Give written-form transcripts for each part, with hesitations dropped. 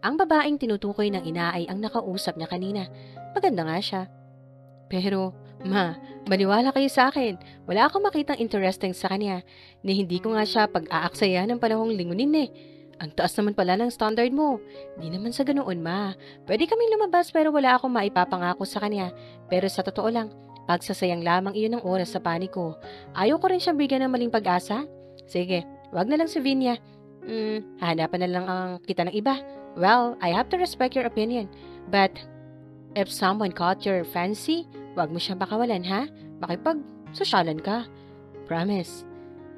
Ang babaeng tinutukoy ng ina ay ang nakausap niya kanina. Maganda nga siya. Pero, ma, maniwala kayo sa akin. Wala akong makitang interesting sa kanya. Ni hindi ko nga siya pag-aaksaya ng panahong lingunin eh. Ang taas naman pala ng standard mo. Di naman sa ganoon, ma. Pwede kaming lumabas pero wala akong maipapangako sa kanya. Pero sa totoo lang, pagsasayang lamang iyon ng oras sa paniko. Ayaw ko rin siyang bigyan ng maling pag-asa. Sige, wag na lang si Vinya. Hahanapan na lang ang kita ng iba. Well, I have to respect your opinion. But, if someone caught your fancy, wag mo siyang pakawalan, ha? Makipag-sosyalan ka. Promise.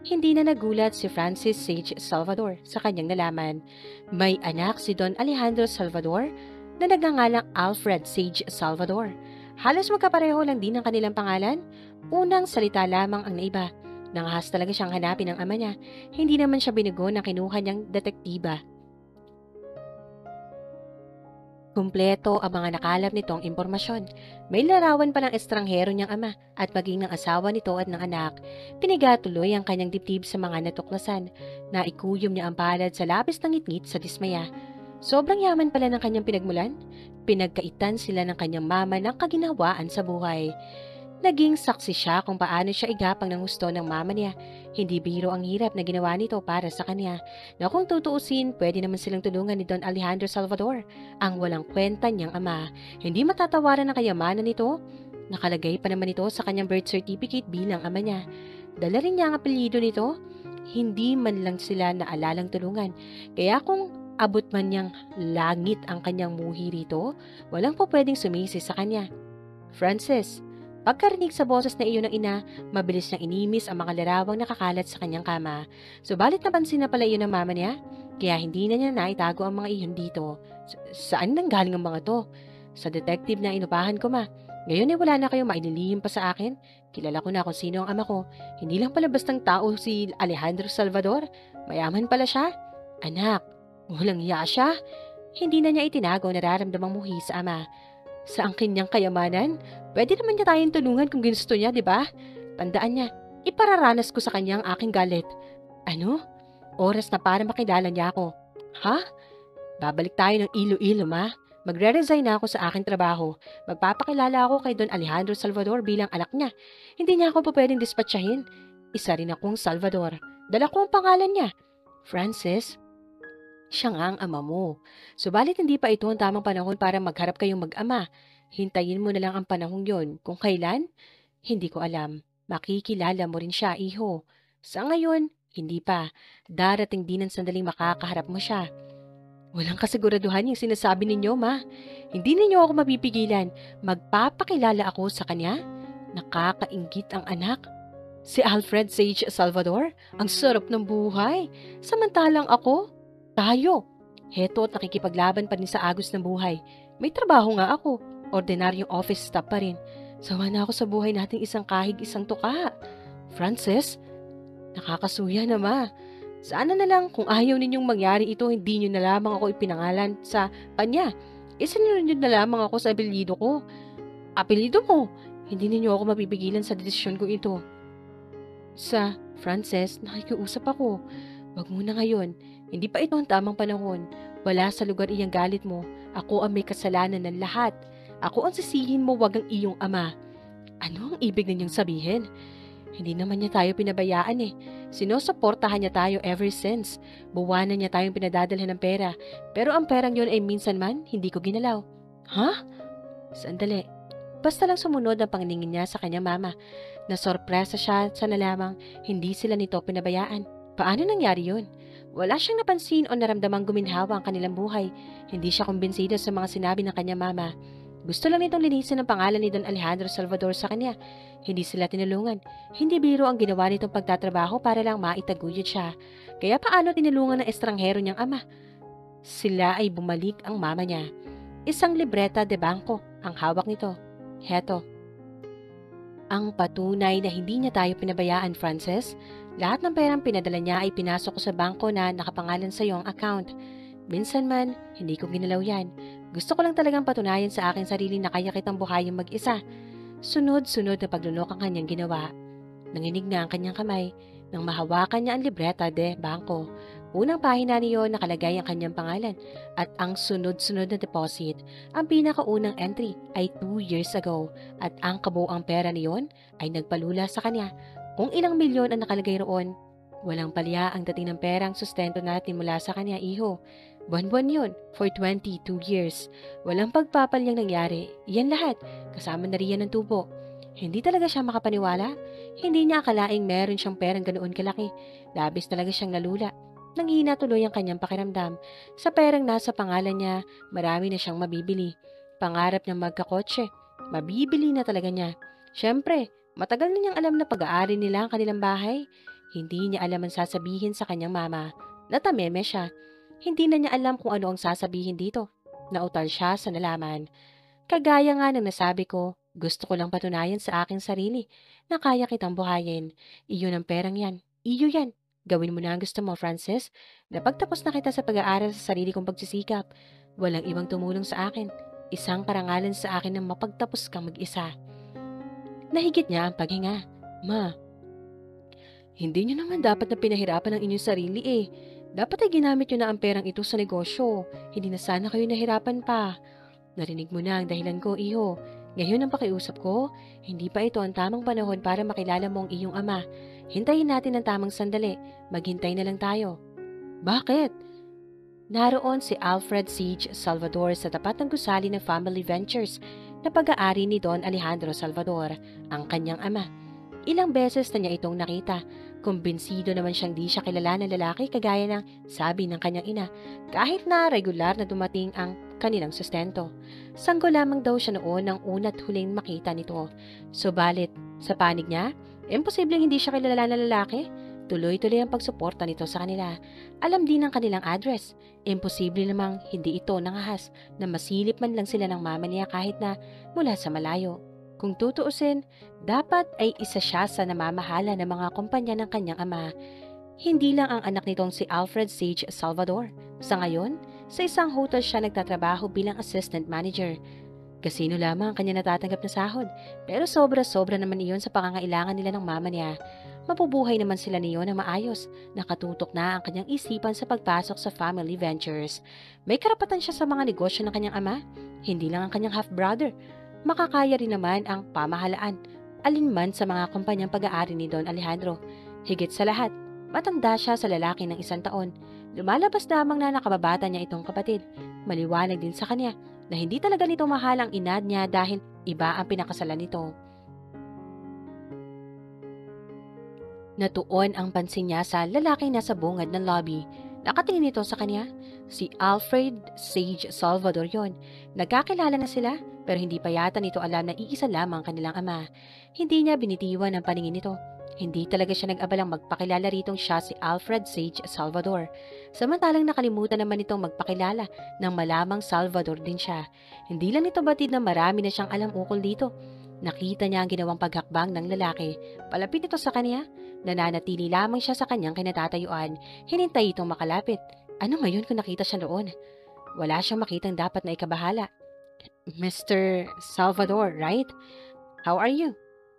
Hindi na nagulat si Francis Sage Salvador sa kanyang nalaman. May anak si Don Alejandro Salvador na nagngangalang Alfred Sage Salvador. Halos magkapareho lang din ang kanilang pangalan. Unang salita lamang ang naiba. Nangahas talaga siyang hanapin ng ama niya. Hindi naman siya binugo na kinuha niyang detektiba. Kumpleto ang mga nakalap nitong impormasyon. May larawan pa ng estranghero niyang ama at maging ng asawa nito at ng anak. Pinigatuloy ang kanyang dibdib sa mga natuklasan. Naikuyom niya ang palad sa labis ng ngitngit sa dismaya. Sobrang yaman pala ng kanyang pinagmulan. Pinagkaitan sila ng kanyang mama ng kaginhawaan sa buhay. Naging saksi siya kung paano siya igapang ng gusto ng mama niya. Hindi biro ang hirap na ginawa nito para sa kanya. Na kung tutuusin, pwede naman silang tulungan ni Don Alejandro Salvador, ang walang kwenta niyang ama. Hindi matatawaran ang kayamanan nito. Nakalagay pa naman ito sa kanyang birth certificate bilang ama niya. Dala rin niya ang apelyido nito. Hindi man lang sila naalalang tulungan. Kaya kung abot man niyang langit ang kanyang muhi rito, walang po pwedeng sumisi sa kanya. Francis, pagkarinig sa boses na iyon ng ina, mabilis niyang inimis ang mga larawang nakakalat sa kanyang kama. Subalit napansin na pala iyon ng mama niya, kaya hindi na niya naitago ang mga iyon dito. Saan nanggaling ang mga to? Sa detective na inupahan ko, ma. Ngayon ay wala na kayong maililihim pa sa akin. Kilala ko na kung sino ang ama ko. Hindi lang pala bastang tao si Alejandro Salvador. Mayaman pala siya. Anak, walang hiya siya. Hindi na niya itinago nararamdamang muhi sa ama. Sa ang kanyang kayamanan, pwede naman niya tayong tulungan kung gusto niya, di ba? Tandaan niya, ipararanas ko sa kanya ang aking galit. Ano? Oras na para makilala niya ako. Ha? Babalik tayo ng Iloilo, ma. Magre-resign na ako sa aking trabaho. Magpapakilala ako kay Don Alejandro Salvador bilang anak niya. Hindi niya ako pa pwedeng dispatchahin. Isa rin akong Salvador. Dala ko ang pangalan niya. Francis, siya nga ang ama mo. Subalit hindi pa ito ang tamang panahon para magharap kayong mag-ama. Hintayin mo na lang ang panahong yon. Kung kailan? Hindi ko alam. Makikilala mo rin siya, iho. Sa ngayon, hindi pa. Darating din ang sandaling makakaharap mo siya. Walang kasiguraduhan yung sinasabi ninyo, ma. Hindi ninyo ako mapipigilan. Magpapakilala ako sa kanya. Nakakainggit ang anak. Si Alfred Sage Salvador, ang sarap ng buhay. Samantalang ako, tayo. Heto at nakikipaglaban pa rin sa agos ng buhay. May trabaho nga ako. Ordinaryong office staff pa rin. Sawa na ako sa buhay nating isang kahig isang tuka. Francis, nakakasuya na, ma. Sana na lang kung ayaw ninyong mangyari ito, hindi nyo na lamang ako ipinangalan sa kanya. Isinunod nyo na lamang ako sa apelyido ko. Apelyido mo? Hindi ninyo ako mapipigilan sa desisyon ko ito. Sa Frances, nakikiusap ako. Wag muna ngayon. Hindi pa ito ang tamang panahon. Wala sa lugar iyang galit mo. Ako ang may kasalanan ng lahat. Ako ang sisihin mo, wag ang iyong ama. Ano ang ibig ninyong sabihin? Hindi naman niya tayo pinabayaan eh. Sinusuportahan niya tayo ever since. Buwanan niya tayong pinadadalhan ng pera. Pero ang perang yun ay minsan man, hindi ko ginalaw. Ha? Sandali. Basta lang sumunod ang pangningin niya sa kanyang mama. Nasorpresa siya sa nalamang hindi sila nito pinabayaan. Paano nangyari yun? Wala siyang napansin o naramdamang guminhawa ang kanilang buhay. Hindi siya kumbinsido sa mga sinabi ng kanyang mama. Gusto lang nitong linisin ang pangalan ni Don Alejandro Salvador sa kanya. Hindi sila tinulungan. Hindi biro ang ginawa nitong pagtatrabaho para lang maitaguyod siya. Kaya paano tinulungan ng estranghero niyang ama? Sila ay bumalik ang mama niya. Isang libreta de bangko ang hawak nito. Heto. Ang patunay na hindi niya tayo pinabayaan, Frances. Lahat ng perang pinadala niya ay pinasok ko sa bangko na nakapangalan sa iyong account. Minsan man, hindi ko ginalaw yan. Gusto ko lang talagang patunayan sa aking sarili na kaya kitang buhayin mag-isa. Sunod-sunod na paglunok ang kanyang ginawa. Nanginig na ang kanyang kamay nang mahawakan niya ang libreta de bangko. Unang pahina niyon nakalagay ang kanyang pangalan at ang sunod-sunod na deposit. Ang pinakaunang entry ay 2 years ago at ang kabuuang pera niyon ay nagpalula sa kanya. Kung ilang milyon ang nakalagay roon, walang palya ang dating ng perang sustento natin mula sa kanya, iho. Buwan-buwan yun for 22 years. Walang pagpapalyang nangyari. Iyan lahat, kasama na riyan ng tubo. Hindi talaga siya makapaniwala. Hindi niya akalaing meron siyang perang ganoon kalaki. Labis talaga siyang nalula. Nanghina tuloy ang kanyang pakiramdam. Sa perang nasa pangalan niya, marami na siyang mabibili. Pangarap niyang magkakotse. Mabibili na talaga niya. Siyempre, matagal na niyang alam na pag-aari nila ang kanilang bahay. Hindi niya alam ang sasabihin sa kanyang mama. Natameme siya. Hindi na niya alam kung ano ang sasabihin dito. Nautal siya sa nalaman. Kagaya nga ng nasabi ko, gusto ko lang patunayan sa aking sarili na kaya kitang buhayin. Iyon ang perang yan. Iyo yan. Gawin mo na ang gusto mo, Francis. Napagtapos na kita sa pag-aaral sa sarili kong pagsisikap. Walang ibang tumulong sa akin. Isang karangalan sa akin na mapagtapos kang mag-isa. Nahigit niya ang paghinga. Ma, hindi niyo naman dapat na pinahirapan ang inyong sarili eh. Dapat ay ginamit niyo na ang perang ito sa negosyo. Hindi na sana kayo nahirapan pa. Narinig mo na ang dahilan ko, iho. Ngayon ang pakiusap ko, hindi pa ito ang tamang panahon para makilala mo ang iyong ama. Hintayin natin ang tamang sandali. Maghintay na lang tayo. Bakit? Naroon si Alfred Siege Salvador sa tapat ng gusali ng Family Ventures na pag-aari ni Don Alejandro Salvador, ang kanyang ama. Ilang beses na niya itong nakita. Kumbinsido naman siyang di siya kilala ng lalaki kagaya ng sabi ng kanyang ina, kahit na regular na dumating ang kanilang sustento. Sanggo lamang daw siya noon ng una't huling makita nito. Subalit, sa panig niya, imposibleng hindi siya kilala ng lalaki. Tuloy-tuloy ang pagsuporta nito sa kanila. Alam din ang kanilang address. Imposible namang hindi ito nangahas na masilip man lang sila ng mama niya kahit na mula sa malayo. Kung tutuusin, dapat ay isa siya sa namamahala ng mga kumpanya ng kanyang ama. Hindi lang ang anak nitong si Alfred Sage Salvador. Sa ngayon, sa isang hotel siya nagtatrabaho bilang assistant manager. Kasino lamang ang kanya natatanggap na sahod, pero sobra-sobra naman iyon sa pangangailangan nila ng mama niya. Mapubuhay naman sila niyon na maayos, nakatutok na ang kanyang isipan sa pagpasok sa family ventures. May karapatan siya sa mga negosyo ng kanyang ama, hindi lang ang kanyang half-brother. Makakaya rin naman ang pamahalaan, alinman sa mga kumpanyang pag-aari ni Don Alejandro. Higit sa lahat, matanda siya sa lalaki ng 1 taon. Lumalabas lamang na nakababata niya itong kapatid. Maliwanag din sa kanya na hindi talaga nito mahal ang inad niya dahil iba ang pinakasalan nito. Natuon ang pansin niya sa lalaking nasa bungad ng lobby. Nakatingin ito sa kanya. Si Alfred Sage Salvador yon. Nagkakilala na sila pero hindi pa yata nito alam na iisa lamang kanilang ama. Hindi niya binitiwan ang paningin nito. Hindi talaga siya nag-abalang magpakilala ritong siya si Alfred Sage Salvador. Samantalang nakalimutan naman itong magpakilala nang malamang Salvador din siya. Hindi lang nito batid na marami na siyang alam ukol dito. Nakita niya ang ginawang paghakbang ng lalaki. Palapit ito sa kanya. Nananatili lamang siya sa kanyang kinatatayuan. Hinintay itong makalapit. Ano ngayon kung nakita siya noon? Wala siyang makitang dapat na ikabahala. Mr. Salvador, right? How are you?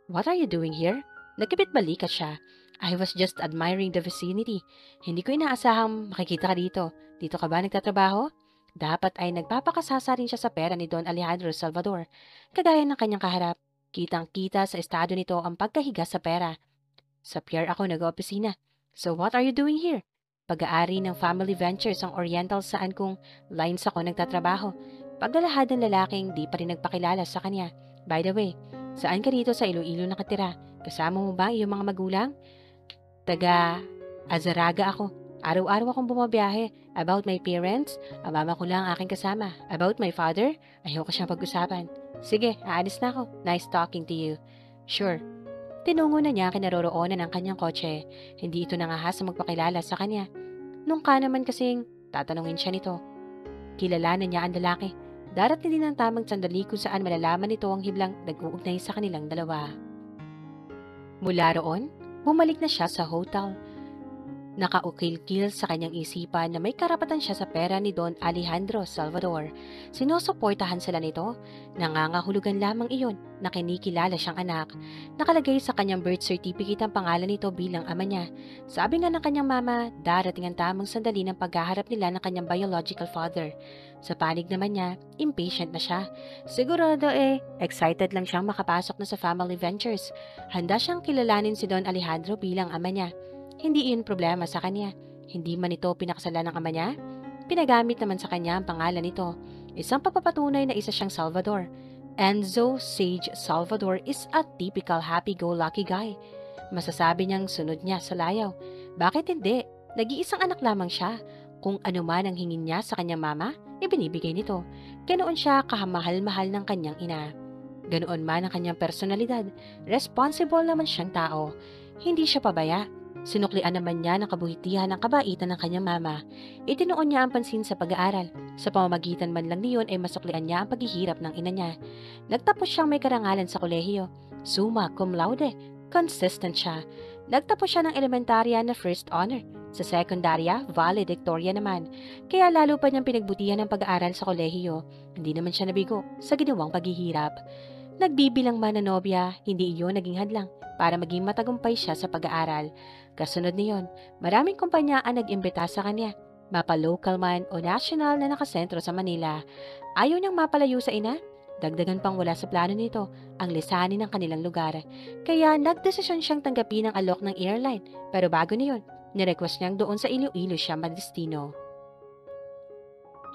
What are you doing here? Nagkipit balikat siya. I was just admiring the vicinity. Hindi ko inaasahang makikita ka dito. Dito ka ba nagtatrabaho? Dapat ay nagpapakasasa rin siya sa pera ni Don Alejandro Salvador. Kagaya ng kanyang kaharap, kitang-kita sa estado nito ang pagkahiga sa pera. Sa pier ako nag-opisina. So what are you doing here? Pag-aari ng Family Ventures ang Oriental saan kung lines ako nagtatrabaho. Paglalahad ng lalaking di pa rin nagpakilala sa kanya. By the way, saan ka dito sa Iloilo nakatira? Kasama mo ba ang iyong mga magulang? Taga Azaraga ako. Araw-araw akong bumabiyahe. About my parents, ang mama ko lang aking kasama. About my father, ayoko siyang pag-usapan. Sige, aalis na ako. Nice talking to you. Sure. Tinungo na niya kinaroroonan ng kanyang kotse. Hindi ito nangahas na magpakilala sa kanya. Nung ka naman kasing tatanungin siya nito. Kilala na niya ang lalaki. Darating din ang tamang sandali kung saan malalaman nito ang hiblang nag-uugnay sa kanilang dalawa. Mula roon, bumalik na siya sa hotel. Nakaukil-kil sa kanyang isipan na may karapatan siya sa pera ni Don Alejandro Salvador. Sinusuportahan sila nito. Nangangahulugan lamang iyon na kinikilala siyang anak. Nakalagay sa kanyang birth certificate ang pangalan nito bilang ama niya. Sabi nga ng kanyang mama, darating ang tamang sandali ng paghaharap nila ng kanyang biological father. Sa panig naman niya, impatient na siya. Sigurado excited lang siyang makapasok na sa family ventures. Handa siyang kilalanin si Don Alejandro bilang ama niya. Hindi iyon problema sa kanya. Hindi man ito pinakasalan ng ama niya. Pinagamit naman sa kanya ang pangalan nito. Isang papapatunay na isa siyang Salvador. Enzo Sage Salvador is a typical happy-go-lucky guy. Masasabi niyang sunod niya sa layaw. Bakit hindi? Nag-iisang anak lamang siya. Kung ano man ang hingin niya sa kanyang mama, ibinibigay nito. Ganoon siya kahamahal-mahal ng kanyang ina. Ganoon man ang kanyang personalidad. Responsible naman siyang tao. Hindi siya pabaya. Sinuklian naman niya ng kabuhitihan ang kabaitan ng kanyang mama. Itinuon niya ang pansin sa pag-aaral. Sa pamamagitan man lang niyon ay masuklian niya ang paghihirap ng ina niya. Nagtapos siyang may karangalan sa kolehiyo. Summa cum laude. Consistent siya. Nagtapos siya ng elementarya na first honor. Sa sekundarya, valedictorian naman. Kaya lalo pa niyang pinagbutihan ang pag-aaral sa kolehiyo. Hindi naman siya nabigo sa ginawang paghihirap. Nagbibilang man na nobya, hindi iyon naging hadlang para maging matagumpay siya sa pag-aaral. Kasunod niyon, maraming kumpanya ang nag-imbita sa kanya, mapa-local man o national na nakasentro sa Manila. Ayaw niyang mapalayo sa ina, dagdagan pang wala sa plano nito ang lisanin ng kanilang lugar. Kaya nagdesisyon siyang tanggapin ang alok ng airline, pero bago niyon, nirequest niyang doon sa Iloilo siya madestino.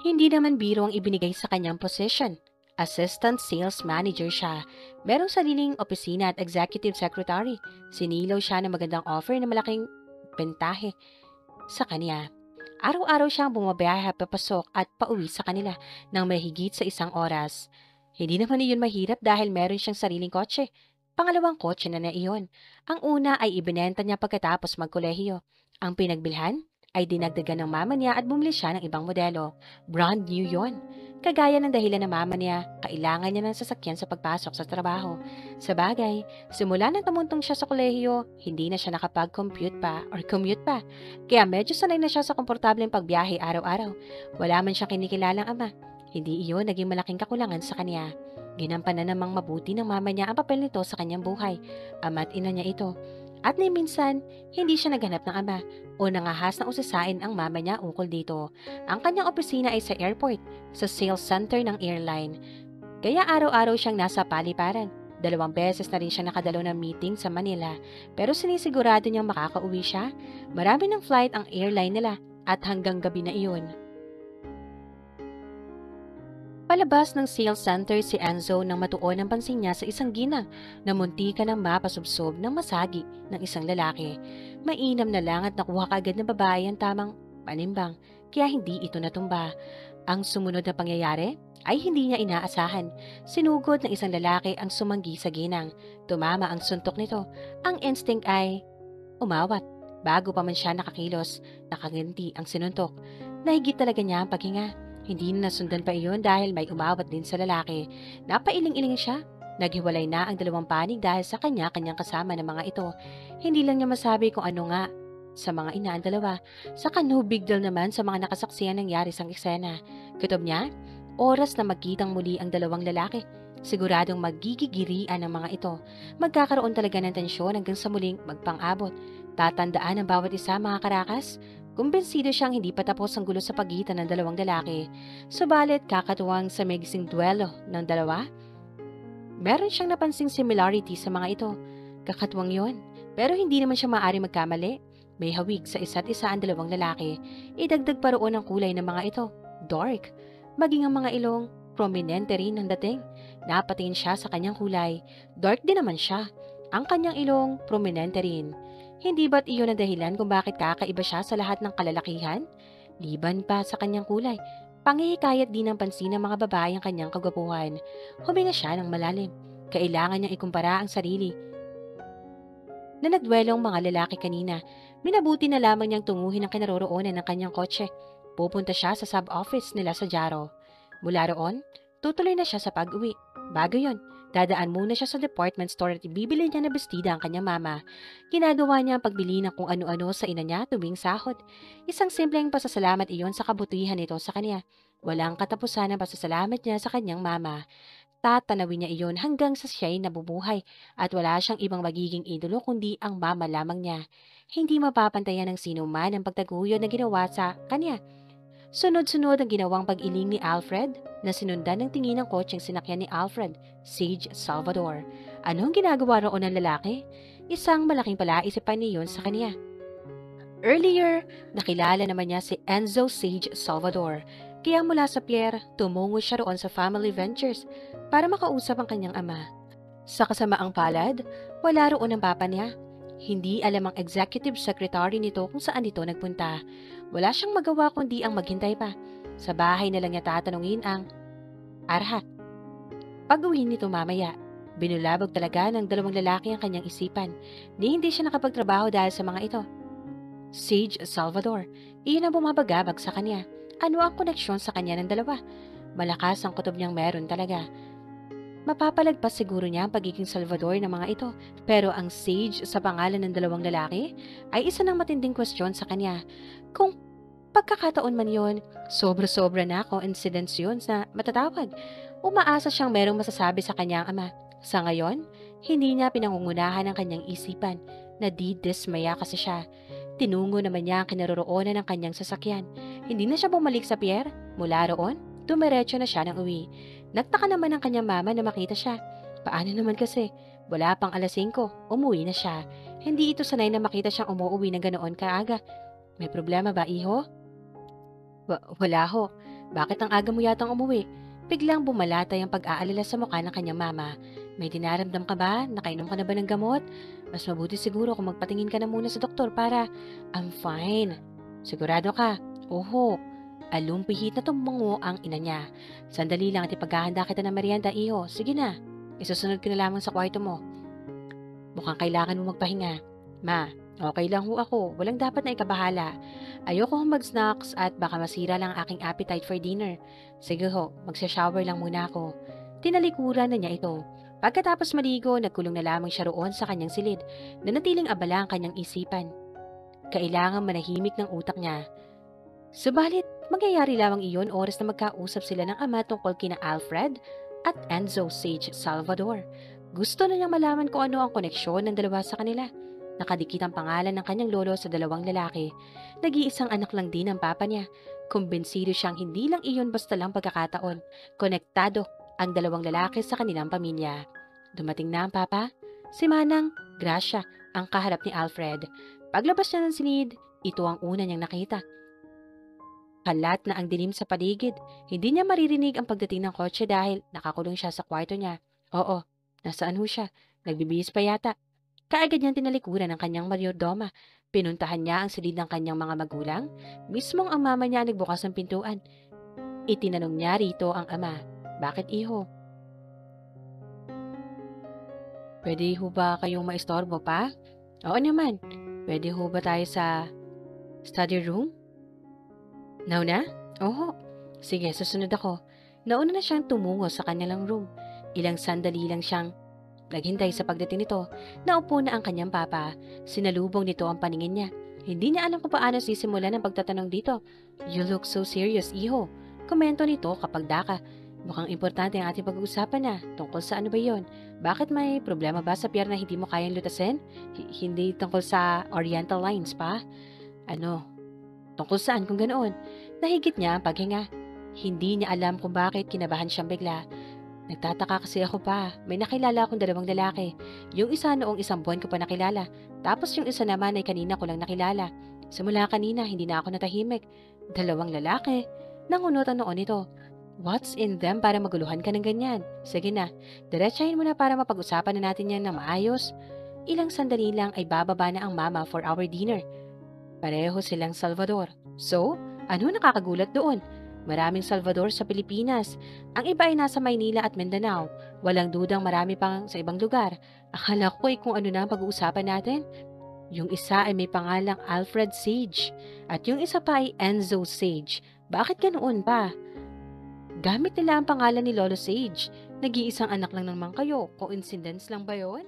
Hindi naman biro ang ibinigay sa kanyang position. Assistant Sales Manager siya. Merong sariling opisina at executive secretary. Sinilaw siya ng magandang offer na malaking bentahe sa kanya. Araw-araw siyang bumabiyahe papasok at pauwi sa kanila ng may higit sa 1 oras. Hindi naman iyon mahirap dahil meron siyang sariling kotse. Pangalawang kotse na iyon. Ang una ay ibinenta niya pagkatapos magkolehiyo. Ang pinagbilhan ay dinagdagan ng mama niya at bumili siya ng ibang modelo. Brand new yon. Kagaya ng dahilan ng mama niya, kailangan niya ng sasakyan sa pagpasok sa trabaho. Sa bagay, simula nang tumuntong siya sa kolehiyo, hindi na siya nakapag-commute pa. Kaya medyo sanay na siya sa komportableng pagbiyahe araw-araw. Wala man siyang kinikilalang ama. Hindi iyon naging malaking kakulangan sa kanya. Ginampanan namang mabuti ng mama niya ang papel nito sa kanyang buhay. Ama't ina niya ito. At ni minsan, hindi siya naghanap ng ama o nangahas na usasain ang mama niya ukol dito. Ang kanyang opisina ay sa airport, sa sales center ng airline. Kaya araw-araw siyang nasa paliparan. 2 beses na rin siya nakadalo ng meeting sa Manila, pero sinisigurado niyang makakauwi siya. Marami ng flight ang airline nila at hanggang gabi na iyon. Palabas ng sales center si Enzo nang matuon ang pansin niya sa isang ginang na muntikan ng mapasubsob ng masagi ng isang lalaki. Mainam na lang at nakuha kaagad ng babae ang tamang panimbang, kaya hindi ito natumba. Ang sumunod na pangyayari ay hindi niya inaasahan. Sinugod ng isang lalaki ang sumanggi sa ginang. Tumama ang suntok nito. Ang instinct ay umawat. Bago pa man siya nakakilos, nakaganti ang sinuntok. Nahigit talaga niya ang paghinga. Hindi na nasundan pa iyon dahil may umawat din sa lalaki. Napailing-iling siya. Naghiwalay na ang 2 panig dahil sa kanya-kanyang kasama ng mga ito. Hindi lang niya masabi kung ano nga sa mga ina ang 2. Saka no big deal naman sa mga nakasaksiyan nangyari sa eksena. Kutob niya, oras na magkitang muli ang 2 lalaki. Siguradong magigigirian ang mga ito. Magkakaroon talaga ng tensyon hanggang sa muling magpang-abot. Tatandaan ang bawat isa, mga karakas. Kumbensido siyang hindi pa tapos ang gulo sa pagitan ng 2 lalaki. Subalit kakatuwang sa migising duelo ng 2, meron siyang napansing similarity sa mga ito. Kakatuwang yon, pero hindi naman siya maaari magkamali. May hawig sa isa't isa ang 2 lalaki. Idagdag pa roon ang kulay ng mga ito, dark. Maging ang mga ilong, prominente rin ang dating. Napatingin siya sa kanyang kulay. Dark din naman siya. Ang kanyang ilong, prominente rin. Hindi ba't iyon ang dahilan kung bakit kakaiba siya sa lahat ng kalalakihan? Liban pa sa kanyang kulay, panghihikayat din ng pansin ng mga babae ang kanyang kagwapuhan. Huminga siya ng malalim. Kailangan niyang ikumpara ang sarili na nagdwelong mga lalaki kanina. Minabuti na lamang niyang tunguhin ang kinaroroonan ng kanyang kotse. Pupunta siya sa sub-office nila sa Jaro. Mula roon, tutuloy na siya sa pag-uwi. Bago yon, Dadaan muna siya sa department store at bibili niya na bestida ang kanyang mama. Ginagawa niya ang pagbili ng kung ano-ano sa ina niya tuwing sahod. Isang simpleng pasasalamat iyon sa kabutihan nito sa kanya. Walang katapusan ang pasasalamat niya sa kanyang mama. Tatanawin niya iyon hanggang sa siya'y nabubuhay at wala siyang ibang magiging idolo kundi ang mama lamang niya. Hindi mapapantayan ng sino man ang pagtaguyod na ginawa sa kanya. Sunod-sunod ang ginawang pag-iling ni Alfred na sinundan ng tingin ng kotseng sinakyan ni Alfred, Sage Salvador. Anong ginagawa roon ng lalaki? Isang malaking palaisipan niyon sa kanya. Earlier, nakilala naman niya si Enzo Sage Salvador. Kaya mula sa Pierre, tumungo siya roon sa Family Ventures para makausap ang kanyang ama. Sa kasamaang palad, wala roon ang papa niya. Hindi alam ang executive secretary nito kung saan ito nagpunta. Wala siyang magawa kundi ang maghintay pa. Sa bahay na lang niya tatanungin ang Arha. Pag-uwi nito mamaya, binulabog talaga ng dalawang lalaki ang kanyang isipan. Hindi siya nakapagtrabaho dahil sa mga ito. Sage Salvador, iyon ang bumabagabag sa kanya. Ano ang koneksyon sa kanya ng dalawa? Malakas ang kutob niyang meron talaga. Mapapalagpas siguro niya ang pagiging Salvador ng mga ito, pero ang Sage sa pangalan ng dalawang lalaki ay isa ng matinding kwestiyon sa kanya. Kung pagkakataon man yon, sobra-sobra na coincidence yun na matatawag. Umaasa siyang merong masasabi sa kanyang ama. Sa ngayon, hindi niya pinangungunahan ang kanyang isipan na di dismaya kasi siya. Tinungo naman niya ang kinaroroonan ng kanyang sasakyan. Hindi na siya bumalik sa pier. Mula roon, dumiretso na siya ng uwi. Nagtaka naman ang kanyang mama na makita siya. Paano naman kasi? Wala pang alas 5, umuwi na siya. Hindi ito sanay na makita siyang umuwi na ganoon kaaga. May problema ba, iho? Wala ho. Bakit ang aga mo yatang umuwi? Biglang bumalatay ang pag-aalala sa mukha ng kanyang mama. May dinaramdam ka ba? Nakainom ka na ba ng gamot? Mas mabuti siguro kung magpatingin ka na muna sa doktor para, I'm fine. Sigurado ka? Oho. Alumpihit na tumungo ang ina niya. Sandali lang at ipaghahanda kita ng merienda, iho. Sige na. Isusunod ka na lamang sa kwarto mo. Mukhang kailangan mo magpahinga. Ma, okay lang ho ako. Walang dapat na ikabahala. Ayoko hong mag-snacks at baka masira lang ang aking appetite for dinner. Sige ho, magsha-shower lang muna ako. Tinalikuran na niya ito. Pagkatapos maligo, nagkulong na lamang siya roon sa kanyang silid. Nanatiling abala ang kanyang isipan. Kailangan manahimik ng utak niya. Subalit, mangyayari lamang iyon oras na magkausap sila ng ama tungkol kina Alfred at Enzo Sage Salvador. Gusto na niyang malaman kung ano ang koneksyon ng dalawa sa kanila. Nakadikit ang pangalan ng kanyang lolo sa dalawang lalaki. Nag-iisang anak lang din ang papa niya. Kumbinsido siyang hindi lang iyon basta lang pagkakataon. Konektado ang dalawang lalaki sa kanilang pamilya. Dumating na ang papa. Si Manang, Gracia, ang kaharap ni Alfred. Paglabas niya ng silid, ito ang una niyang nakita. Kalat na ang dilim sa paligid. Hindi niya maririnig ang pagdating ng kotse dahil nakakulong siya sa kwarto niya. Oo, nasaan ho siya? Nagbibihis pa yata. Kaagad niyang tinalikuran ang kanyang mayordoma. Pinuntahan niya ang silid ng kanyang mga magulang. Mismong ang mama niya nagbukas ng pintuan. Itinanong niya rito ang ama. Bakit iho? Pwede ho ba kayong maistorbo pa? Oo naman. Pwede ho ba tayo sa study room? Nauna? Oo. Sige, susunod ako. Nauna na siyang tumungo sa kanilang room. Ilang sandali lang siyang naghintay sa pagdating nito. Naupo na ang kanyang papa. Sinalubong nito ang paningin niya. Hindi niya alam kung paano sisimulan ang pagtatanong dito. You look so serious, iho. Komento nito kapag daka. Mukhang importante ang ating pag-uusapan na. Tungkol sa ano ba yon? Bakit may problema ba sa pier na hindi mo kayang lutasin? Hindi tungkol sa Oriental Lines pa? Ano? Tungkol saan kung ganoon? Nahigit niya ang paghinga. Hindi niya alam kung bakit kinabahan siyang bigla. Nagtataka kasi ako pa. May nakilala akong dalawang lalaki. Yung isa noong 1 buwan ko pa nakilala. Tapos yung isa naman ay kanina ko lang nakilala. Simula kanina, hindi na ako natahimik. 2 lalaki. Nangunutan noon ito. What's in them para maguluhan ka ng ganyan? Sige na, diretsahin mo na para mapag-usapan na natin yan na maayos. Ilang sandali lang ay bababa na ang mama for our dinner. Pareho silang Salvador. So, ano nakakagulat doon? Maraming Salvador sa Pilipinas. Ang iba ay nasa Maynila at Mindanao. Walang dudang marami pang sa ibang lugar. Akala ko ay kung ano na ang pag-uusapan natin. Yung isa ay may pangalang Alfred Sage. At yung isa pa ay Enzo Sage. Bakit ganoon pa? Gamit nila ang pangalan ni Lolo Sage. Nag-iisang anak lang naman kayo. Coincidence lang ba yon?